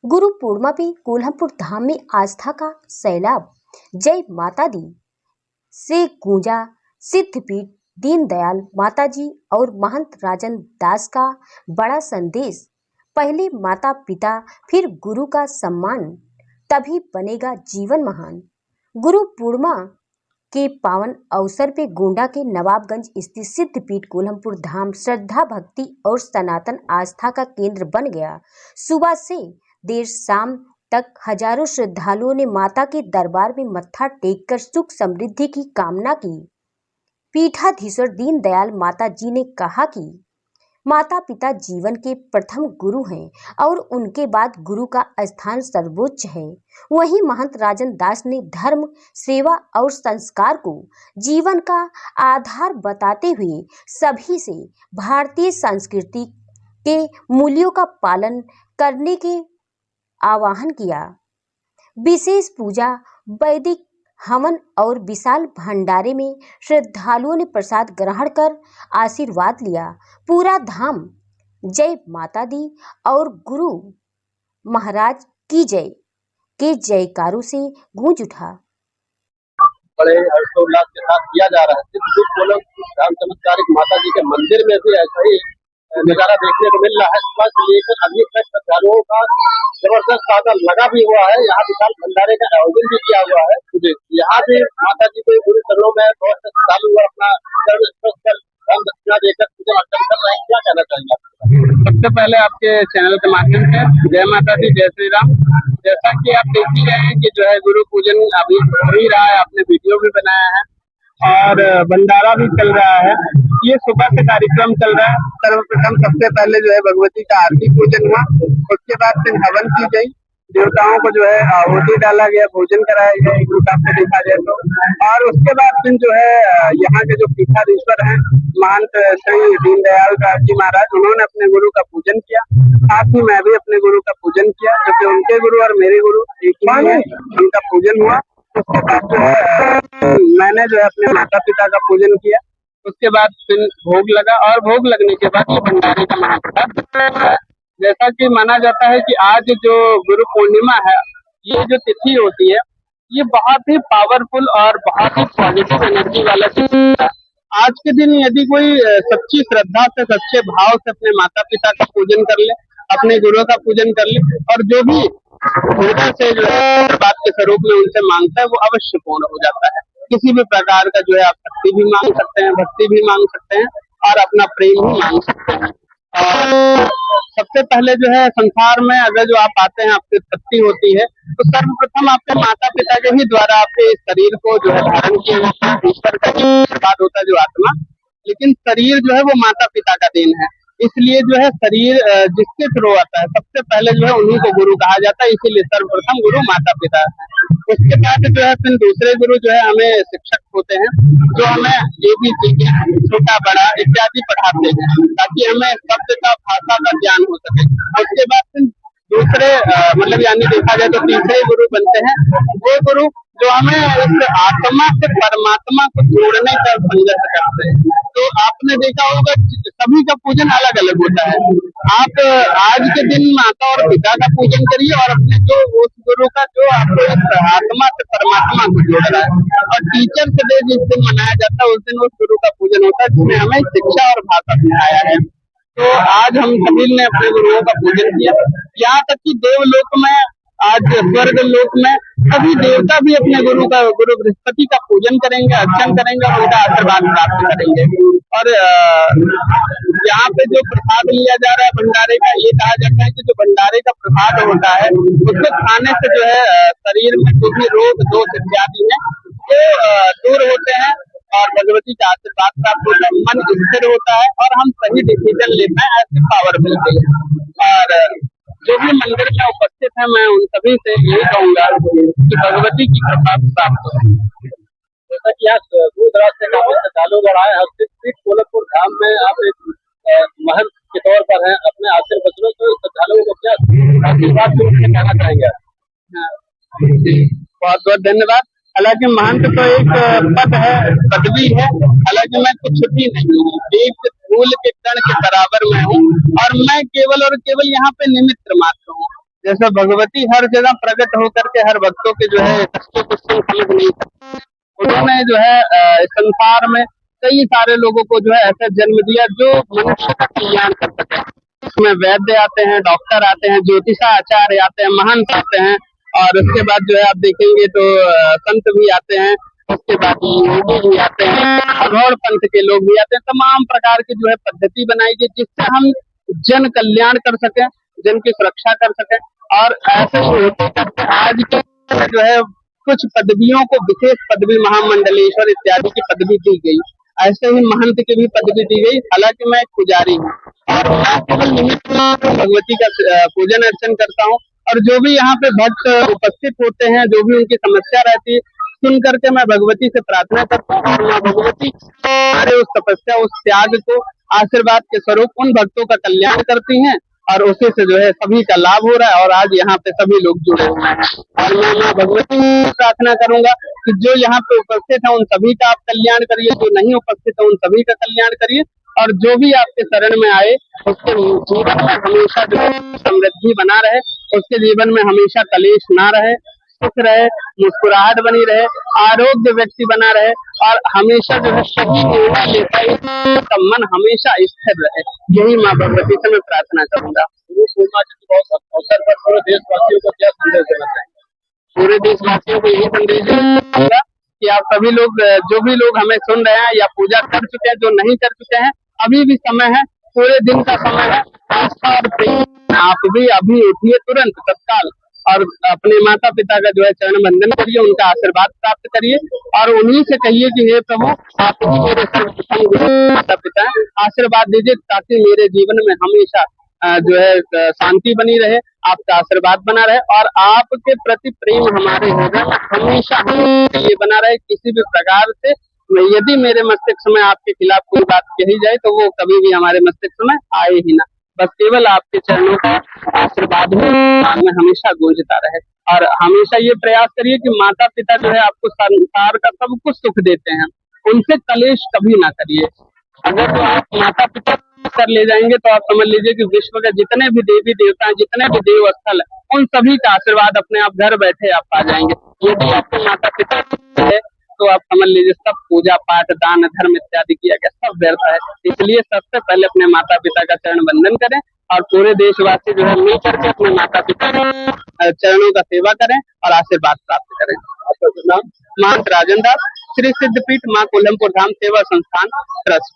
गुरु पूर्णिमा पे कोल्हापुर धाम में आस्था का सैलाब। जय माता दी से गूंजा सिद्धपीठ दीनदयाल माताजी और महंत राजन दास का बड़ा संदेश। पहले माता पिता फिर गुरु का सम्मान, तभी बनेगा जीवन महान। गुरु पूर्णिमा के पावन अवसर पे गोंडा के नवाबगंज स्थित सिद्धपीठ कोल्हापुर धाम श्रद्धा भक्ति और सनातन आस्था का केंद्र बन गया। सुबह से देर शाम तक हजारों श्रद्धालुओं ने माता के दरबार में मत्था टेककर सुख समृद्धि की कामना की। पीठाधीश्वर दीनदयाल माता जी ने कहा कि माता पिता जीवन के प्रथम गुरु हैं और उनके बाद गुरु का स्थान सर्वोच्च है। वहीं महंत राजन दास ने धर्म, सेवा और संस्कार को जीवन का आधार बताते हुए सभी से भारतीय संस्कृति के मूल्यों का पालन करने के आह्वान किया। विशेष पूजा, वैदिक हवन और विशाल भंडारे में श्रद्धालुओं ने प्रसाद ग्रहण कर आशीर्वाद लिया। पूरा धाम जय माता दी और गुरु महाराज की जय के जयकारों से गूंज उठा। बड़े हर्षोल्लास के साथ किया जा रहा है। सिद्धपीठ कोल्हापुर धाम चमत्कारिक माता जी के मंदिर में भी ऐसा ही नजारा देखने को मिल रहा है। सुबह से लेकर अभी तक श्रद्धालुओं का जबरदस्त तांता लगा भी हुआ है। यहाँ विशाल भंडारे का आयोजन भी किया हुआ है। यहाँ भी माता जी के गुरु चरणों में बहुत से श्रद्धालु अपना धन दक्षिणा देकर पूजा अर्चना कर रहे हैं। क्या कहना चाहिए? सबसे पहले आपके चैनल के माध्यम से जय माता दी, जय श्री राम। जैसा कि आप देख ही रहे हैं कि जो है गुरु पूजन अभी हो ही रहा है। आपने वीडियो भी बनाया है और भंडारा भी चल रहा है। ये सुबह से कार्यक्रम चल रहा है। सर्वप्रथम सबसे पहले जो है भगवती का आरती पूजन हुआ, उसके बाद फिर हवन की गई, देवताओं को जो है आहुति डाला गया, भोजन कराया गया एक रूप से देखा जाए तो। और उसके बाद फिर जो है यहाँ के जो पीठाधीश्वर हैं महंत श्री दीनदयाल दास जी महाराज, उन्होंने अपने गुरु का पूजन किया। साथ ही मैं भी अपने गुरु का पूजन किया, क्योंकि उनके गुरु और मेरे गुरु एक ही है। उनका पूजन हुआ। उसके बाद जो है मैंने जो है अपने माता पिता का पूजन किया। उसके बाद फिर भोग लगा और भोग लगने के बाद ये भंडारे का महाप्रसाद। जैसा कि माना जाता है कि आज जो गुरु पूर्णिमा है, ये जो तिथि होती है, ये बहुत ही पावरफुल और बहुत ही पॉजिटिव एनर्जी वाला तिथि है। आज के दिन यदि कोई सच्ची श्रद्धा से, सच्चे भाव से अपने माता पिता का पूजन कर ले, अपने गुरु का पूजन कर ले और जो भी हृदय से जो है बात के स्वरूप में उनसे मांगता है, वो अवश्य पूर्ण हो जाता है। किसी भी प्रकार का जो है आप शक्ति भी मांग सकते हैं, भक्ति भी मांग सकते हैं और अपना प्रेम भी मांग सकते हैं। और सबसे पहले जो है संसार में अगर जो आप आते हैं, आपकी उत्पत्ति होती है, तो सर्वप्रथम आपके माता पिता के ही द्वारा आपके इस शरीर को जो है धारण किया जाता है। ईश्वर का आशीर्वाद होता है जो आत्मा, लेकिन शरीर जो है वो माता पिता का देन है। इसलिए जो है शरीर जिसके थ्रू आता है, सबसे पहले जो है उन्हीं को गुरु कहा जाता है। इसीलिए सर्वप्रथम गुरु माता पिता है। उसके बाद जो है फिर दूसरे गुरु जो है हमें शिक्षक होते हैं, जो हमें ABC छोटा बड़ा इत्यादि पढ़ाते हैं, ताकि हमें शब्द का, भाषा का ज्ञान हो सके। उसके बाद फिर दूसरे मतलब यानी देखा जाए तो तीसरे गुरु बनते हैं, वो गुरु जो हमें इस आत्मा से परमात्मा को जोड़ने का संघर्ष करते हैं। तो आपने देखा होगा सभी का पूजन अलग अलग होता है। आप आज के दिन माता और पिता का पूजन करिए और अपने जो उस गुरु का जो आपको इस आत्मा से परमात्मा को जोड़ रहा है। और टीचर्स डे जिस दिन मनाया जाता है, उस दिन उस गुरु का पूजन होता है जिसमें हमें शिक्षा और भाषा सिखाया है। तो आज हम सभी ने अपने गुरुओं का पूजन किया। यहाँ तक कि देवलोक में, आज स्वर्ग लोक में सभी देवता भी अपने गुरु बृहस्पति का पूजन करेंगे, अर्चन करेंगे और उनका आशीर्वाद प्राप्त करेंगे। और यहाँ पे जो प्रसाद लिया जा रहा है भंडारे का, ये कहा जाता है कि जो भंडारे का प्रसाद होता है, उसको खाने से जो है शरीर में जो भी रोग दोष इत्यादि है वो दूर होते हैं और भगवती का आशीर्वाद प्राप्त होता है, मन स्थिर होता है और हम सही डिसीजन लेते हैं, ऐसी पावर मिलती है। और जो भी मंदिर में उपस्थित है, मैं उन सभी से यही कहूंगा कि भगवती की कृपा प्राप्त हो। जैसा कि आप दूर दराज से काफी श्रद्धालु आए हैं, सिद्धपीठ कोल्हापुर धाम में आप एक महंत के तौर पर हैं, अपने आशीर्वचनों से श्रद्धालुओं को क्या आशीर्वाद कहना चाहेंगे? बहुत बहुत धन्यवाद। हालांकि महंत तो एक पद है, पदवी है, हालांकि मैं कुछ भी नहीं हूँ, एक फूल के कण के बराबर में हूँ और मैं केवल और केवल यहाँ पे निमित्त मात्र हूँ। जैसे भगवती हर जगह प्रकट होकर के हर भक्तों के जो है कष्टों को समझ नहीं सकती, उन्होंने जो है संसार में कई सारे लोगों को जो है ऐसा जन्म दिया जो मनुष्य का कल्याण कर सके। इसमें वैद्य आते हैं, डॉक्टर आते हैं, ज्योतिषाचार्य आते हैं, महंत आते हैं, और उसके बाद जो है आप देखेंगे तो संत भी आते हैं, उसके बाद योगी भी आते हैं, अघोड़ पंथ के लोग भी आते हैं। तमाम प्रकार की जो है पद्धति बनाई गई जिससे हम जन कल्याण कर सके, जन की सुरक्षा कर सके। और ऐसे होते करते आज के जो है कुछ पदवियों को विशेष पदवी महामंडलेश्वर इत्यादि की पदवी दी गई, ऐसे ही महंत की भी पदवी दी गई। हालांकि मैं एक पुजारी हूँ और मैं केवल भगवती का पूजन अर्चन करता हूँ, और जो भी यहाँ पे भक्त उपस्थित होते हैं, जो भी उनकी समस्या रहती है, सुन करके मैं भगवती से प्रार्थना करता हूँ, और माँ भगवती हमारे उस तपस्या, उस त्याग को आशीर्वाद के स्वरूप उन भक्तों का कल्याण करती हैं, और उसी से जो है सभी का लाभ हो रहा है। और आज यहाँ पे सभी लोग जुड़े हुए हैं, और मैं माँ भगवती से प्रार्थना करूंगा कि जो यहाँ पे उपस्थित है उन सभी का आप कल्याण करिए, जो नहीं उपस्थित है उन सभी का कल्याण करिए, और जो भी आपके शरण में आए उसके जीवन में हमेशा जो है समृद्धि बना रहे, उसके जीवन में हमेशा कलेश ना रहे, सुख रहे, मुस्कुराहट बनी रहे, आरोग्य व्यक्ति बना रहे, और हमेशा जो है सही निर्णय ले पाए, उसका मन हमेशा स्थिर रहे। यही माँ भगवती से मैं प्रार्थना करूंगा। अवसर पर पूरे देशवासियों को क्या संदेश देना चाहिए? पूरे देशवासियों को यही संदेश दूंगा कि आप सभी लोग, जो भी लोग हमें सुन रहे हैं या पूजा कर चुके हैं, जो नहीं कर चुके हैं, अभी भी समय है, पूरे दिन का समय है। आस्था और प्रेम आप भी अभी उठिए तुरंत तत्काल, और अपने माता पिता का जो है चरण वंदन करिए, उनका आशीर्वाद प्राप्त करिए, और उन्हीं से कहिए कि हे प्रभु, आप ही मेरे सर्वप्रथम माता पिता हैं, आशीर्वाद दीजिए ताकि मेरे जीवन में हमेशा जो है शांति बनी रहे, आपका आशीर्वाद बना रहे, और आपके प्रति प्रेम हमारे हृदय में हमेशा ये बना रहे। किसी भी प्रकार से यदि मेरे मस्तिष्क में आपके खिलाफ कोई बात कही जाए तो वो कभी भी हमारे मस्तिष्क में आए ही ना, बस केवल आपके चरणों का आशीर्वाद में हमेशा गूंजता रहे। और हमेशा ये प्रयास करिए कि माता पिता जो है आपको संसार का सब कुछ सुख देते हैं, उनसे कलेश कभी ना करिए। अगर तो आप माता पिता कर ले जाएंगे तो आप समझ लीजिए कि विश्व के जितने भी देवी देवता हैं, जितने भी देव स्थल है, उन सभी का आशीर्वाद अपने आप घर बैठे आप पा जाएंगे। यदि आपके माता पिता है तो आप समझ लीजिए सब पूजा पाठ दान धर्म इत्यादि किया गया सब व्यर्थ है। इसलिए सबसे पहले अपने माता पिता का चरण वंदन करें, और पूरे देशवासी जो है मिल करके अपने माता पिता के चरणों का सेवा करें और आशीर्वाद प्राप्त करें। आपका नाम? महंत राजन दास, श्री सिद्धपीठ माँ कोल्हमपुर धाम सेवा संस्थान ट्रस्ट।